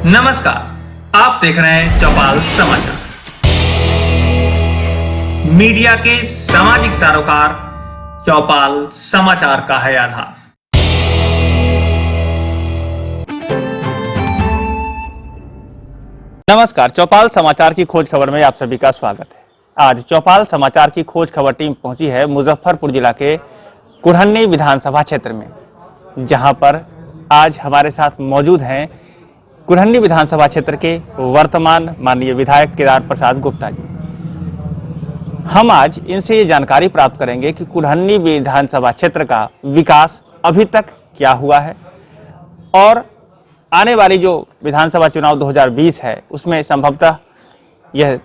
नमस्कार, आप देख रहे हैं चौपाल समाचार। मीडिया के सामाजिक सरोकार चौपाल समाचार का है आधार। नमस्कार, चौपाल समाचार की खोज खबर में आप सभी का स्वागत है। आज चौपाल समाचार की खोज खबर टीम पहुंची है मुजफ्फरपुर जिला के कुढ़न्नी विधानसभा क्षेत्र में, जहां पर आज हमारे साथ मौजूद हैं कुढ़न्नी विधानसभा क्षेत्र के वर्तमान माननीय विधायक केदार प्रसाद गुप्ता जी। हम आज इनसे ये जानकारी प्राप्त करेंगे कि कुढ़न्नी विधानसभा क्षेत्र का विकास अभी तक क्या हुआ है और आने वाली जो विधानसभा चुनाव 2020 है उसमें संभवतः यह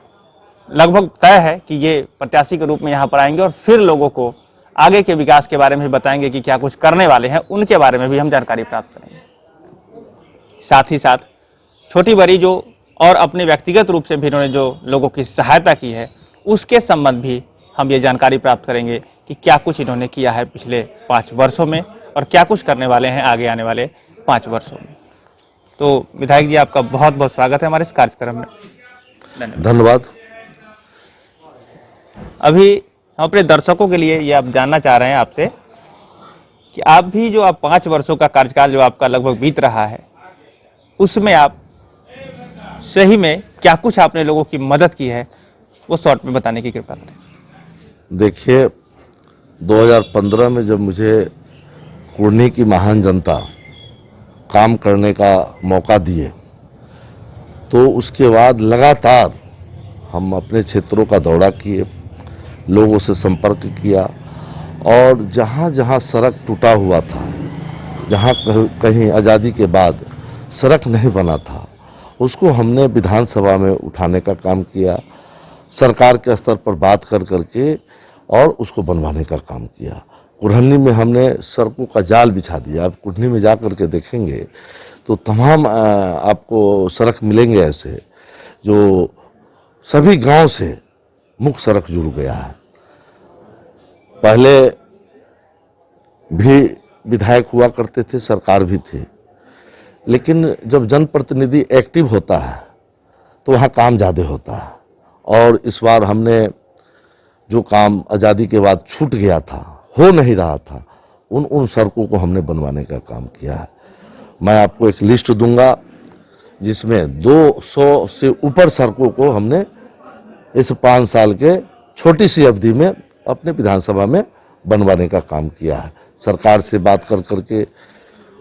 लगभग तय है कि ये प्रत्याशी के रूप में यहाँ पर आएंगे और फिर लोगों को आगे के विकास के बारे में भी बताएंगे कि क्या कुछ करने वाले हैं, उनके बारे में भी हम जानकारी प्राप्त करेंगे। साथ ही साथ छोटी बड़ी जो और अपने व्यक्तिगत रूप से भी इन्होंने जो लोगों की सहायता की है उसके संबंध भी हम ये जानकारी प्राप्त करेंगे कि क्या कुछ इन्होंने किया है पिछले 5 वर्षों में और क्या कुछ करने वाले हैं आगे आने वाले 5 वर्षों में। तो विधायक जी, आपका बहुत बहुत स्वागत है हमारे इस कार्यक्रम में। धन्यवाद। अभी हम अपने दर्शकों के लिए ये आप जानना चाह रहे हैं आपसे कि आप भी जो 5 वर्षों का कार्यकाल जो आपका लगभग बीत रहा है उसमें आप सही में क्या कुछ आपने लोगों की मदद की है, वो शॉर्ट में बताने की कृपा करें। देखिए, 2015 में जब मुझे कुढ़नी की महान जनता काम करने का मौका दिए तो उसके बाद लगातार हम अपने क्षेत्रों का दौरा किए, लोगों से संपर्क किया और जहाँ जहाँ सड़क टूटा हुआ था, जहाँ कहीं आज़ादी के बाद सड़क नहीं बना था, उसको हमने विधानसभा में उठाने का काम किया, सरकार के स्तर पर बात कर करके और उसको बनवाने का काम किया। कुढ़न्नी में हमने सड़कों का जाल बिछा दिया। आप कुढ़नी में जा कर के देखेंगे तो तमाम आपको सड़क मिलेंगे ऐसे जो सभी गांव से मुख्य सड़क जुड़ गया है। पहले भी विधायक हुआ करते थे, सरकार भी थी, लेकिन जब जनप्रतिनिधि एक्टिव होता है तो वहाँ काम ज़्यादा होता है। और इस बार हमने जो काम आज़ादी के बाद छूट गया था, हो नहीं रहा था, उन सड़कों को हमने बनवाने का काम किया है। मैं आपको एक लिस्ट दूंगा जिसमें 200 से ऊपर सड़कों को हमने इस 5 साल के छोटी सी अवधि में अपने विधानसभा में बनवाने का काम किया है। सरकार से बात कर करके,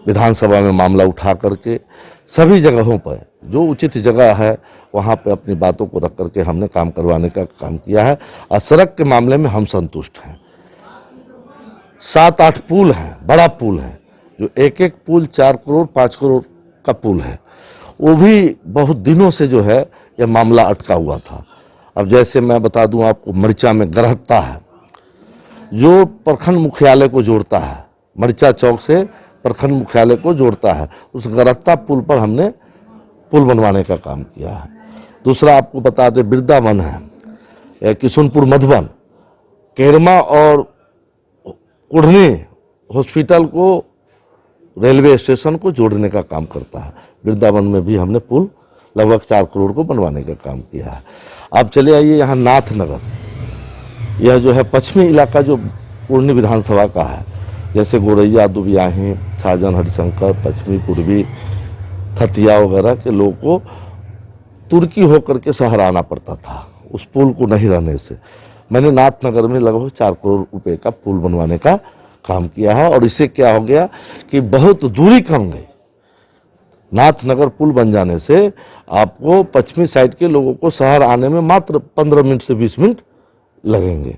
विधानसभा में मामला उठा करके, सभी जगहों पर जो उचित जगह है वहाँ पे अपनी बातों को रख करके हमने काम करवाने का काम किया है। और सड़क के मामले में हम संतुष्ट हैं। 7-8 पुल हैं, बड़ा पुल है, जो एक पुल 4 करोड़ 5 करोड़ का पुल है, वो भी बहुत दिनों से जो है यह मामला अटका हुआ था। अब जैसे मैं बता दूं आपको, मरिचा में गरहत्ता है जो प्रखंड मुख्यालय को जोड़ता है, मरिचा चौक से प्रखंड मुख्यालय को जोड़ता है, उस गरहत्ता पुल पर हमने पुल बनवाने का काम किया है। दूसरा आपको बता दें, वृंदावन है, किशुनपुर मधुबन, केरमा और कुढ़नी हॉस्पिटल को रेलवे स्टेशन को जोड़ने का काम करता है। वृंदावन में भी हमने पुल लगभग 4 करोड़ को बनवाने का काम किया है। अब चले आइए यहाँ नाथनगर, यह जो है पश्चिमी इलाका जो कुढ़नी विधानसभा का है, जैसे गोरैया, दुबियाही, साजन, हरिशंकर, पश्चिमी, पूर्वी, थतिया वगैरह के लोगों को तुर्की होकर के शहर आना पड़ता था उस पुल को नहीं रहने से। मैंने नाथनगर में लगभग 4 करोड़ रुपए का पुल बनवाने का काम किया है और इससे क्या हो गया कि बहुत दूरी कम गई। नाथनगर पुल बन जाने से आपको पश्चिमी साइड के लोगों को शहर आने में मात्र 15 मिनट से 20 मिनट लगेंगे।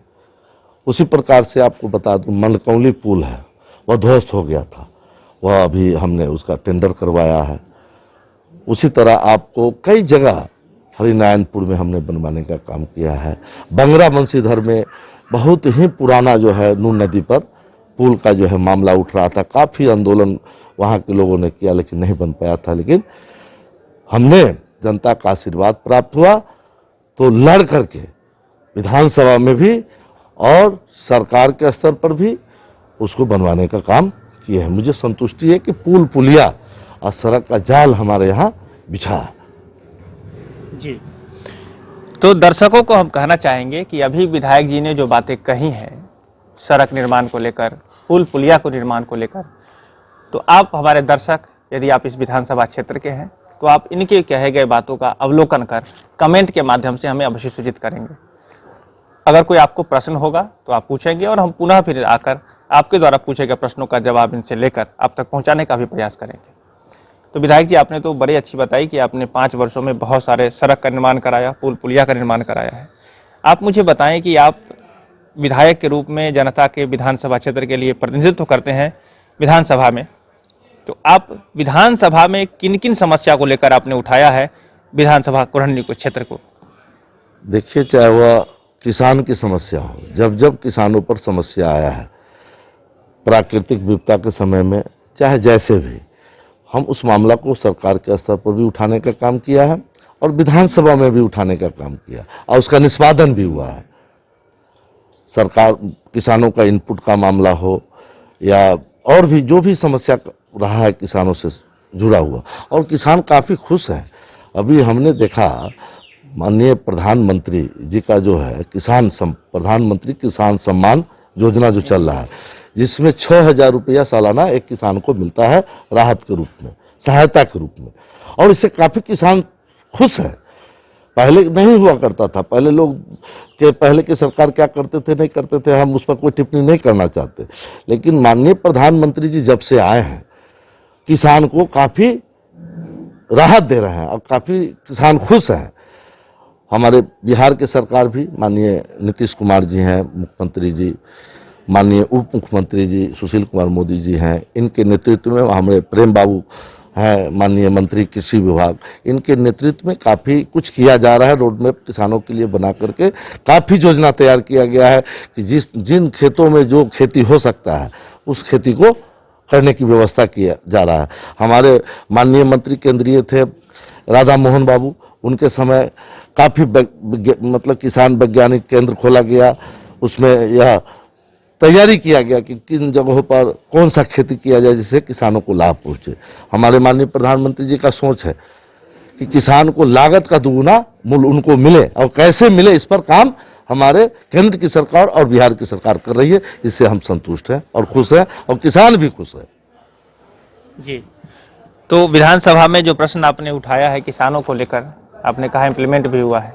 उसी प्रकार से आपको बता दूं, मनकौली पुल है, वह ध्वस्त हो गया था, वह अभी हमने उसका टेंडर करवाया है। उसी तरह आपको कई जगह हरिनारायणपुर में हमने बनवाने का काम किया है। बंगरा बंशीधर में बहुत ही पुराना जो है नून नदी पर पुल का जो है मामला उठ रहा था, काफ़ी आंदोलन वहाँ के लोगों ने किया लेकिन नहीं बन पाया था। लेकिन हमने जनता का आशीर्वाद प्राप्त हुआ तो लड़ करके विधानसभा में भी और सरकार के स्तर पर भी उसको बनवाने का काम किए हैं। मुझे संतुष्टि है कि पुल पुलिया और सड़क का जाल हमारे यहाँ बिछा है। जी, तो दर्शकों को हम कहना चाहेंगे कि अभी विधायक जी ने जो बातें कही हैं सड़क निर्माण को लेकर, पुल पुलिया को निर्माण को लेकर, तो आप हमारे दर्शक यदि आप इस विधानसभा क्षेत्र के हैं तो आप इनके कहे गए बातों का अवलोकन कर कमेंट के माध्यम से हमें अवश्य सूचित करेंगे। अगर कोई आपको प्रश्न होगा तो आप पूछेंगे और हम पुनः फिर आकर आपके द्वारा पूछे गए प्रश्नों का जवाब इनसे लेकर आप तक पहुंचाने का भी प्रयास करेंगे। तो विधायक जी, आपने तो बड़ी अच्छी बताई कि आपने 5 वर्षों में बहुत सारे सड़क का निर्माण कराया, पुल पुलिया का निर्माण कराया है। आप मुझे बताएं कि आप विधायक के रूप में जनता के विधानसभा क्षेत्र के लिए प्रतिनिधित्व करते हैं विधानसभा में, तो आप विधानसभा में किन किन समस्या को लेकर आपने उठाया है विधानसभा कुढ़नी को क्षेत्र को? देखिए, चाहे वह किसान की समस्या हो, जब जब किसानों पर समस्या आया है, प्राकृतिक विपदा के समय में, चाहे जैसे भी, हम उस मामला को सरकार के स्तर पर भी उठाने का काम किया है और विधानसभा में भी उठाने का काम किया और उसका निष्पादन भी हुआ है। सरकार किसानों का इनपुट का मामला हो या और भी जो भी समस्या रहा है किसानों से जुड़ा हुआ, और किसान काफ़ी खुश हैं। अभी हमने देखा माननीय प्रधानमंत्री जी का जो है प्रधानमंत्री किसान सम्मान योजना जो चल रहा है, जिसमें 6,000 रुपया सालाना एक किसान को मिलता है राहत के रूप में, सहायता के रूप में, और इससे काफ़ी किसान खुश हैं। पहले नहीं हुआ करता था, पहले की सरकार क्या करते थे नहीं करते थे, हम उस पर कोई टिप्पणी नहीं करना चाहते, लेकिन माननीय प्रधानमंत्री जी जब से आए हैं किसान को काफ़ी राहत दे रहे हैं और काफ़ी किसान खुश हैं। हमारे बिहार के सरकार भी, माननीय नीतीश कुमार जी हैं मुख्यमंत्री जी, माननीय उप मुख्यमंत्री जी सुशील कुमार मोदी जी हैं, इनके नेतृत्व में हमारे प्रेम बाबू हैं माननीय मंत्री कृषि विभाग, इनके नेतृत्व में काफ़ी कुछ किया जा रहा है। रोड मैप किसानों के लिए बना करके काफ़ी योजना तैयार किया गया है कि जिन खेतों में जो खेती हो सकता है उस खेती को करने की व्यवस्था किया जा रहा है। हमारे माननीय मंत्री केंद्रीय थे राधा मोहन बाबू, उनके समय काफ़ी मतलब किसान वैज्ञानिक केंद्र खोला गया, उसमें यह तैयारी किया गया कि किन जगहों पर कौन सा खेती किया जाए जिससे किसानों को लाभ पहुंचे। हमारे माननीय प्रधानमंत्री जी का सोच है कि किसान को लागत का दुगुना मूल्य उनको मिले, और कैसे मिले इस पर काम हमारे केंद्र की सरकार और बिहार की सरकार कर रही है। इससे हम संतुष्ट हैं और खुश हैं और किसान भी खुश है। जी, तो विधानसभा में जो प्रश्न आपने उठाया है किसानों को लेकर, आपने कहा इम्प्लीमेंट भी हुआ है।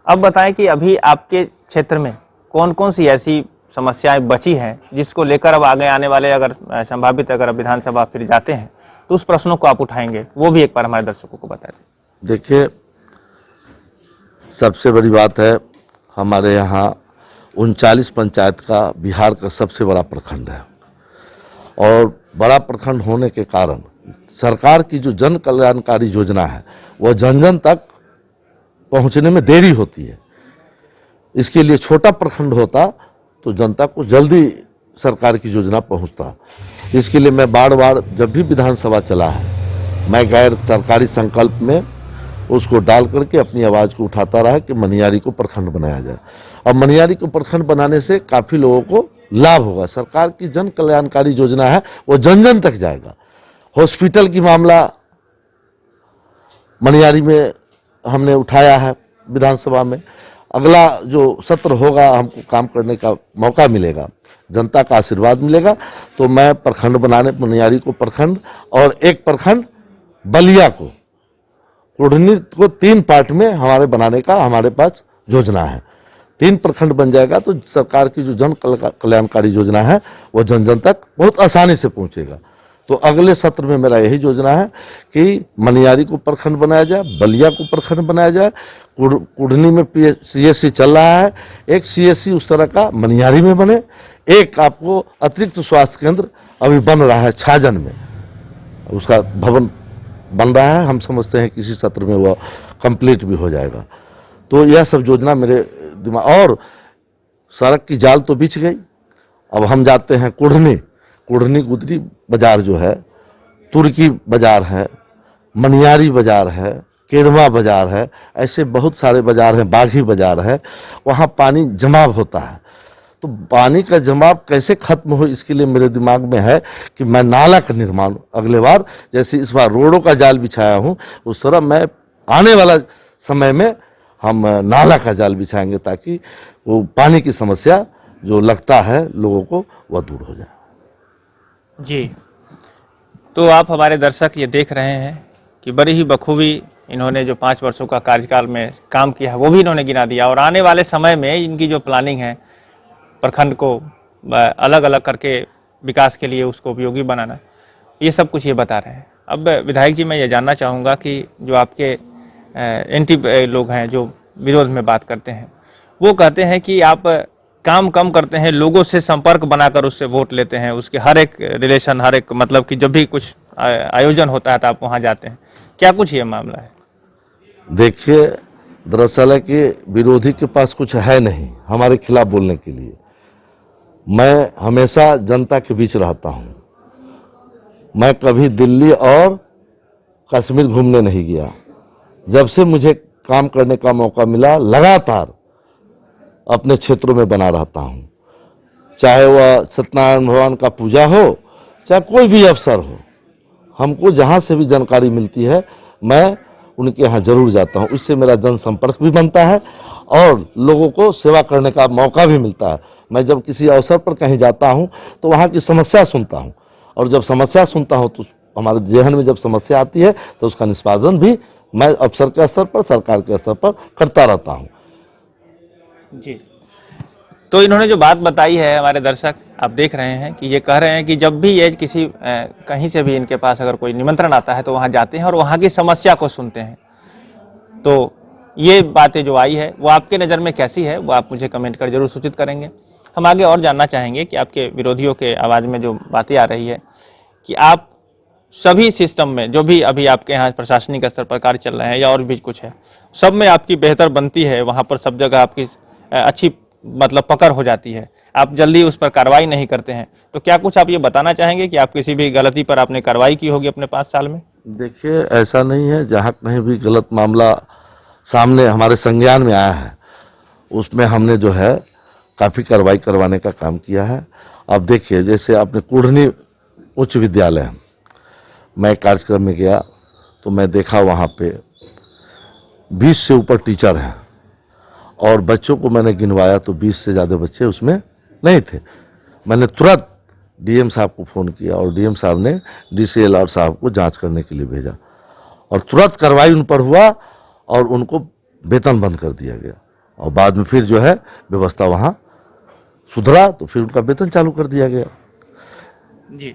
अब बताएं कि अभी आपके क्षेत्र में कौन कौन सी ऐसी समस्याएं बची हैं जिसको लेकर अब आगे आने वाले अगर संभावित अगर विधानसभा फिर जाते हैं तो उस प्रश्नों को आप उठाएंगे, वो भी एक बार हमारे दर्शकों को बता दें। देखिए, सबसे बड़ी बात है हमारे यहाँ 39 पंचायत का बिहार का सबसे बड़ा प्रखंड है, और बड़ा प्रखंड होने के कारण सरकार की जो जन कल्याणकारी योजना है वह जन जन तक पहुँचने में देरी होती है। इसके लिए छोटा प्रखंड होता तो जनता को जल्दी सरकार की योजना पहुंचता। इसके लिए मैं बार बार जब भी विधानसभा चला है, मैं गैर सरकारी संकल्प में उसको डाल करके अपनी आवाज़ को उठाता रहा कि मनियारी को प्रखंड बनाया जाए। अब मनियारी को प्रखंड बनाने से काफ़ी लोगों को लाभ होगा। सरकार की जन कल्याणकारी योजना है वो जन जन तक जाएगा। हॉस्पिटल की मामला मनियारी में हमने उठाया है विधानसभा में। अगला जो सत्र होगा हमको काम करने का मौका मिलेगा, जनता का आशीर्वाद मिलेगा, तो मैं प्रखंड बनाने, मनियारी को प्रखंड और एक प्रखंड बलिया को, कुढ़नी को 3 पार्ट में हमारे बनाने का हमारे पास योजना है। 3 प्रखंड बन जाएगा तो सरकार की जो जन कल्याणकारी योजना है वो जन जन तक बहुत आसानी से पहुंचेगा। तो अगले सत्र में मेरा यही योजना है कि मनियारी को प्रखंड बनाया जाए, बलिया को प्रखंड बनाया जाए, कुढ़नी में CSC चल रहा है, एक CSC उस तरह का मनियारी में बने, एक आपको अतिरिक्त स्वास्थ्य केंद्र अभी बन रहा है छाजन में, उसका भवन बन रहा है, हम समझते हैं किसी सत्र में वह कंप्लीट भी हो जाएगा। तो यह सब योजना मेरे दिमाग। और सड़क की जाल तो बिछ गई, अब हम जाते हैं कुढ़नी गुदरी बाजार जो है, तुर्की बाजार है, मनियारी बाजार है, केरवा बाजार है, ऐसे बहुत सारे बाजार हैं, बाघी बाजार है, वहाँ पानी जमाव होता है। तो पानी का जमाव कैसे खत्म हो, इसके लिए मेरे दिमाग में है कि मैं नाला का निर्माण अगले बार, जैसे इस बार रोडों का जाल बिछाया हूँ, उस तरह मैं आने वाला समय में हम नाला का जाल बिछाएंगे, ताकि वो पानी की समस्या जो लगता है लोगों को वह दूर हो जाए। जी, तो आप हमारे दर्शक ये देख रहे हैं कि बड़ी ही बखूबी इन्होंने जो 5 वर्षों का कार्यकाल में काम किया है वो भी इन्होंने गिना दिया, और आने वाले समय में इनकी जो प्लानिंग है प्रखंड को अलग अलग करके विकास के लिए उसको उपयोगी बनाना, ये सब कुछ ये बता रहे हैं। अब विधायक जी, मैं ये जानना चाहूँगा कि जो आपके एंटी लोग हैं जो विरोध में बात करते हैं, वो कहते हैं कि आप काम कम करते हैं, लोगों से संपर्क बनाकर उससे वोट लेते हैं, उसके हर एक रिलेशन, हर एक मतलब कि जब भी कुछ आयोजन होता है तो आप वहाँ जाते हैं, क्या कुछ ये मामला है? देखिए, दरअसल है कि विरोधी के पास कुछ है नहीं हमारे खिलाफ बोलने के लिए। मैं हमेशा जनता के बीच रहता हूँ। मैं कभी दिल्ली और कश्मीर घूमने नहीं गया। जब से मुझे काम करने का मौका मिला, लगातार अपने क्षेत्रों में बना रहता हूँ, चाहे वह सत्यनारायण भगवान का पूजा हो, चाहे कोई भी अवसर हो। हमको जहाँ से भी जानकारी मिलती है मैं उनके यहाँ जरूर जाता हूँ। इससे मेरा जनसंपर्क भी बनता है और लोगों को सेवा करने का मौका भी मिलता है। मैं जब किसी अवसर पर कहीं जाता हूँ तो वहाँ की समस्या सुनता हूँ, और जब समस्या सुनता हूँ तो हमारे जेहन में जब समस्या आती है तो उसका निष्पादन भी मैं अफसर के स्तर पर, सरकार के स्तर पर करता रहता हूँ। जी, तो इन्होंने जो बात बताई है, हमारे दर्शक आप देख रहे हैं कि ये कह रहे हैं कि जब भी ये किसी कहीं से भी इनके पास अगर कोई निमंत्रण आता है तो वहाँ जाते हैं और वहाँ की समस्या को सुनते हैं। तो ये बातें जो आई है वो आपके नज़र में कैसी है, वो आप मुझे कमेंट कर जरूर सूचित करेंगे। हम आगे और जानना चाहेंगे कि आपके विरोधियों के आवाज़ में जो बातें आ रही है कि आप सभी सिस्टम में जो भी अभी आपके यहाँ प्रशासनिक स्तर पर कार्य चल रहे हैं या और भी कुछ है, सब में आपकी बेहतर बनती है, वहाँ पर सब जगह आपकी अच्छी मतलब पकड़ हो जाती है, आप जल्दी उस पर कार्रवाई नहीं करते हैं, तो क्या कुछ आप ये बताना चाहेंगे कि आप किसी भी गलती पर आपने कार्रवाई की होगी अपने 5 साल में? देखिए, ऐसा नहीं है। जहाँ कहीं भी गलत मामला सामने हमारे संज्ञान में आया है उसमें हमने जो है काफ़ी कार्रवाई करवाने का काम किया है। अब देखिए, जैसे आपने कुढ़नी उच्च विद्यालय, मैं कार्यक्रम में गया तो मैं देखा वहाँ पे 20 से ऊपर टीचर हैं, और बच्चों को मैंने गिनवाया तो 20 से ज़्यादा बच्चे उसमें नहीं थे। मैंने तुरंत डीएम साहब को फ़ोन किया और डीएम साहब ने डीसीएलआर साहब को जांच करने के लिए भेजा, और तुरंत कार्रवाई उन पर हुआ और उनको वेतन बंद कर दिया गया, और बाद में फिर जो है व्यवस्था वहाँ सुधरा तो फिर उनका वेतन चालू कर दिया गया। जी,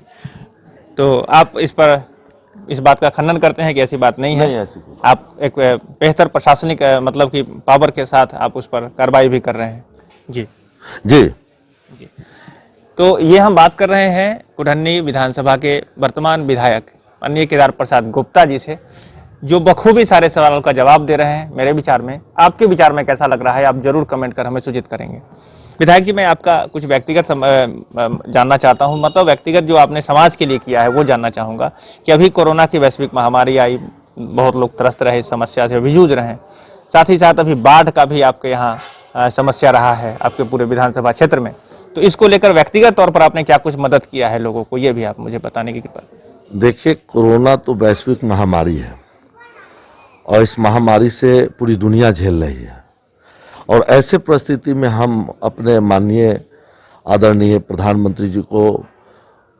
तो आप इस बात का खंडन करते हैं कि ऐसी बात नहीं है? नहीं, ऐसी कोई। आप एक बेहतर प्रशासनिक मतलब कि पावर के साथ आप उस पर कार्रवाई भी कर रहे हैं। जी जी जी, तो ये हम बात कर रहे हैं कुढ़नी विधानसभा के वर्तमान विधायक माननीय केदार प्रसाद गुप्ता जी से, जो बखूबी सारे सवालों का जवाब दे रहे हैं। मेरे विचार में, आपके विचार में कैसा लग रहा है, आप जरूर कमेंट कर हमें सूचित करेंगे। विधायक जी, मैं आपका कुछ व्यक्तिगत जानना चाहता हूं, मतलब व्यक्तिगत जो आपने समाज के लिए किया है वो जानना चाहूँगा कि अभी कोरोना की वैश्विक महामारी आई, बहुत लोग त्रस्त रहे, इस समस्या से भी जूझ रहे हैं, साथ ही साथ अभी बाढ़ का भी आपके यहाँ समस्या रहा है आपके पूरे विधानसभा क्षेत्र में, तो इसको लेकर व्यक्तिगत तौर पर आपने क्या कुछ मदद किया है लोगों को, ये भी आप मुझे बताने की कृपा। देखिए, कोरोना तो वैश्विक महामारी है और इस महामारी से पूरी दुनिया झेल रही है, और ऐसे परिस्थिति में हम अपने माननीय आदरणीय प्रधानमंत्री जी को,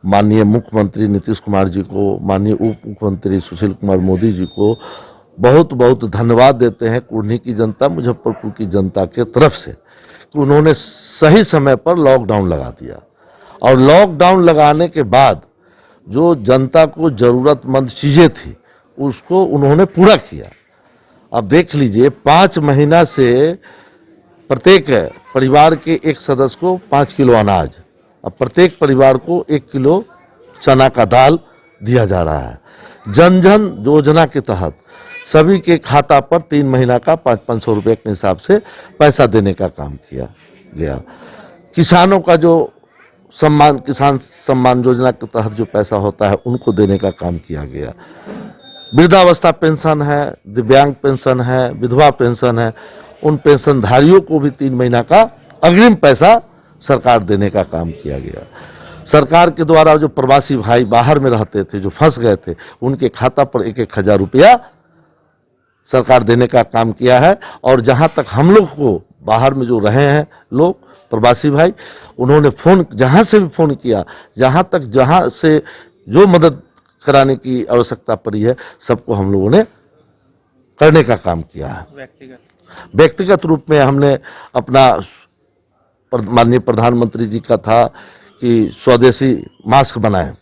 माननीय मुख्यमंत्री नीतीश कुमार जी को, माननीय उप मुख्यमंत्री सुशील कुमार मोदी जी को बहुत बहुत धन्यवाद देते हैं, कुढ़नी की जनता, मुजफ्फरपुर की जनता के तरफ से, कि उन्होंने सही समय पर लॉकडाउन लगा दिया, और लॉकडाउन लगाने के बाद जो जनता को ज़रूरतमंद चीज़ें थी उसको उन्होंने पूरा किया। अब देख लीजिए, 5 महीना से प्रत्येक परिवार के एक सदस्य को 5 किलो अनाज, अब प्रत्येक परिवार को 1 किलो चना का दाल दिया जा रहा है। जन जन योजना के तहत सभी के खाता पर 3 महीना का 500 रुपये के हिसाब से पैसा देने का काम किया गया। किसानों का जो सम्मान, किसान सम्मान योजना के तहत जो पैसा होता है उनको देने का काम किया गया। वृद्धावस्था पेंशन है, दिव्यांग पेंशन है, विधवा पेंशन है, उन पेंशनधारियों को भी 3 महीना का अग्रिम पैसा सरकार देने का काम किया गया। सरकार के द्वारा जो प्रवासी भाई बाहर में रहते थे, जो फंस गए थे, उनके खाता पर 1-1 हजार रुपया सरकार देने का काम किया है। और जहां तक हम लोग को बाहर में जो रहे हैं लोग प्रवासी भाई, उन्होंने फोन जहां से भी फोन किया, जहां से जो मदद कराने की आवश्यकता पड़ी है, सबको हम लोगों ने करने का काम किया है। व्यक्तिगत रूप में हमने अपना माननीय प्रधानमंत्री जी का था कि स्वदेशी मास्क बनाएं,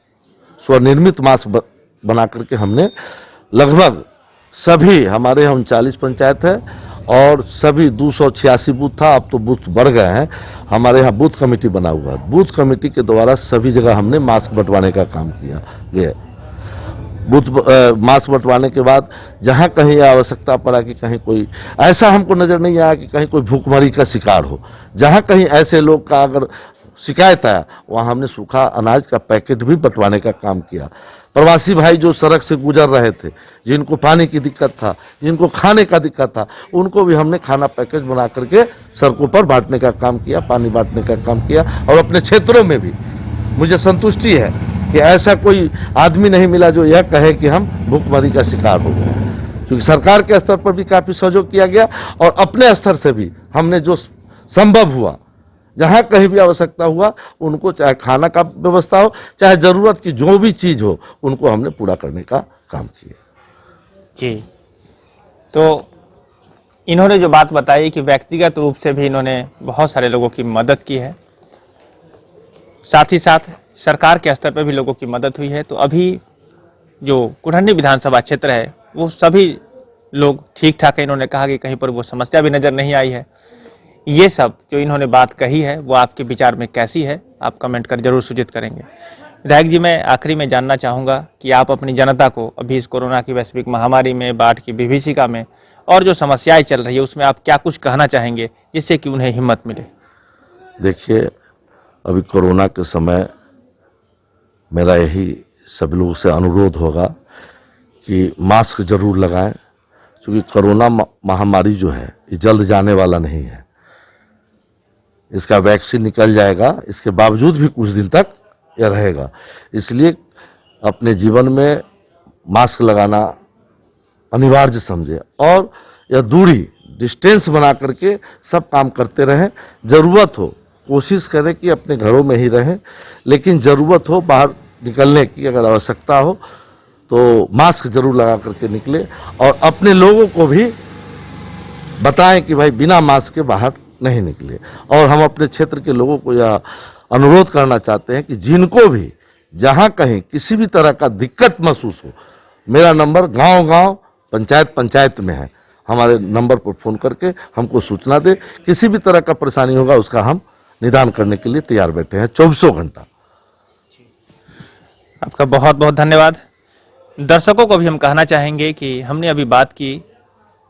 स्वनिर्मित मास्क बना करके हमने लगभग सभी, हमारे यहाँ 39 पंचायत है और सभी 286 बूथ था, अब तो बूथ बढ़ गए हैं। हमारे यहाँ बूथ कमेटी बना हुआ है, बूथ कमेटी के द्वारा सभी जगह हमने मास्क बंटवाने का काम किया गया। मास्क बंटवाने के बाद जहाँ कहीं आवश्यकता पड़ा कि कहीं कोई ऐसा हमको नज़र नहीं आया कि कहीं कोई भूखमरी का शिकार हो, जहाँ कहीं ऐसे लोग का अगर शिकायत आया, वहाँ हमने सूखा अनाज का पैकेट भी बंटवाने का काम किया। प्रवासी भाई जो सड़क से गुजर रहे थे, जिनको पानी की दिक्कत था, जिनको खाने का दिक्कत था, उनको भी हमने खाना पैकेज बना करके सड़कों पर बांटने का काम किया, पानी बांटने का काम किया। और अपने क्षेत्रों में भी मुझे संतुष्टि है कि ऐसा कोई आदमी नहीं मिला जो यह कहे कि हम भूखमरी का शिकार हो गए, क्योंकि सरकार के स्तर पर भी काफ़ी सहयोग किया गया और अपने स्तर से भी हमने जो संभव हुआ, जहाँ कहीं भी आवश्यकता हुआ, उनको चाहे खाना का व्यवस्था हो, चाहे ज़रूरत की जो भी चीज़ हो, उनको हमने पूरा करने का काम किया। जी, तो इन्होंने जो बात बताई कि व्यक्तिगत रूप से भी इन्होंने बहुत सारे लोगों की मदद की है, साथ ही साथ सरकार के स्तर पर भी लोगों की मदद हुई है। तो अभी जो कुढ़नी विधानसभा क्षेत्र है, वो सभी लोग ठीक ठाक है। इन्होंने कहा कि कहीं पर वो समस्या भी नज़र नहीं आई है। ये सब जो इन्होंने बात कही है, वो आपके विचार में कैसी है, आप कमेंट कर जरूर सूचित करेंगे। विधायक जी, मैं आखिरी में जानना चाहूँगा कि आप अपनी जनता को अभी इस कोरोना की वैश्विक महामारी में, बाढ़ की विभीषिका में और जो समस्याएं चल रही है, उसमें आप क्या कुछ कहना चाहेंगे जिससे कि उन्हें हिम्मत मिले? देखिए, अभी कोरोना के समय मेरा यही सभी लोगों से अनुरोध होगा कि मास्क जरूर लगाएं, क्योंकि कोरोना महामारी जो है ये जल्द जाने वाला नहीं है। इसका वैक्सीन निकल जाएगा, इसके बावजूद भी कुछ दिन तक यह रहेगा। इसलिए अपने जीवन में मास्क लगाना अनिवार्य समझे और यह दूरी, डिस्टेंस बना करके सब काम करते रहें। ज़रूरत हो कोशिश करें कि अपने घरों में ही रहें, लेकिन ज़रूरत हो बाहर निकलने की, अगर आवश्यकता हो तो मास्क जरूर लगा करके निकले और अपने लोगों को भी बताएं कि भाई बिना मास्क के बाहर नहीं निकले। और हम अपने क्षेत्र के लोगों को यह अनुरोध करना चाहते हैं कि जिनको भी जहां कहीं किसी भी तरह का दिक्कत महसूस हो, मेरा नंबर गांव-गांव, पंचायत में है। हमारे नंबर पर फ़ोन करके हमको सूचना दे, किसी भी तरह का परेशानी होगा उसका हम निदान करने के लिए तैयार बैठे हैं 24 घंटा। आपका बहुत बहुत धन्यवाद। दर्शकों को भी हम कहना चाहेंगे कि हमने अभी बात की,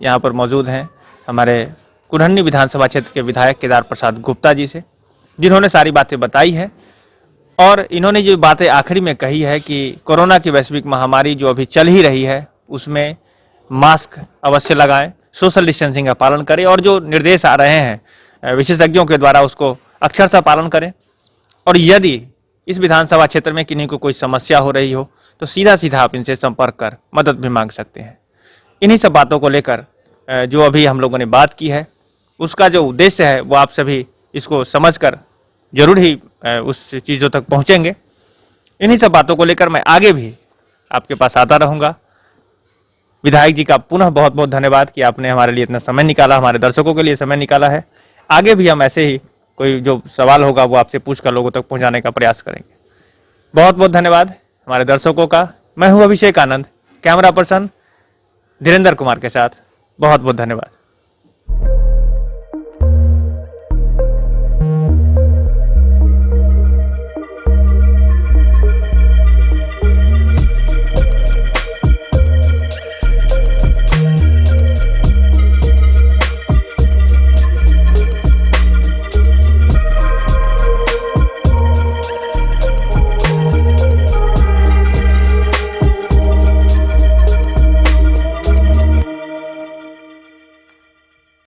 यहाँ पर मौजूद हैं हमारे कुढ़नी विधानसभा क्षेत्र के विधायक केदार प्रसाद गुप्ता जी से, जिन्होंने सारी बातें बताई है। और इन्होंने जो बातें आखिरी में कही है कि कोरोना की वैश्विक महामारी जो अभी चल ही रही है, उसमें मास्क अवश्य लगाएं, सोशल डिस्टेंसिंग का पालन करें और जो निर्देश आ रहे हैं विशेषज्ञों के द्वारा उसको अक्षरशः पालन करें। और यदि इस विधानसभा क्षेत्र में किन्हीं को कोई समस्या हो रही हो तो सीधा सीधा आप इनसे संपर्क कर मदद भी मांग सकते हैं। इन्हीं सब बातों को लेकर जो अभी हम लोगों ने बात की है, उसका जो उद्देश्य है वो आप सभी इसको समझकर जरूर ही उस चीज़ों तक पहुंचेंगे। इन्हीं सब बातों को लेकर मैं आगे भी आपके पास आता रहूँगा। विधायक जी का पुनः बहुत बहुत धन्यवाद कि आपने हमारे लिए इतना समय निकाला, हमारे दर्शकों के लिए समय निकाला है। आगे भी हम ऐसे ही कोई जो सवाल होगा वो आपसे पूछकर लोगों तक पहुंचाने का प्रयास करेंगे। बहुत बहुत धन्यवाद हमारे दर्शकों का। मैं हूं अभिषेक आनंद, कैमरा पर्सन धीरेन्द्र कुमार के साथ। बहुत बहुत धन्यवाद।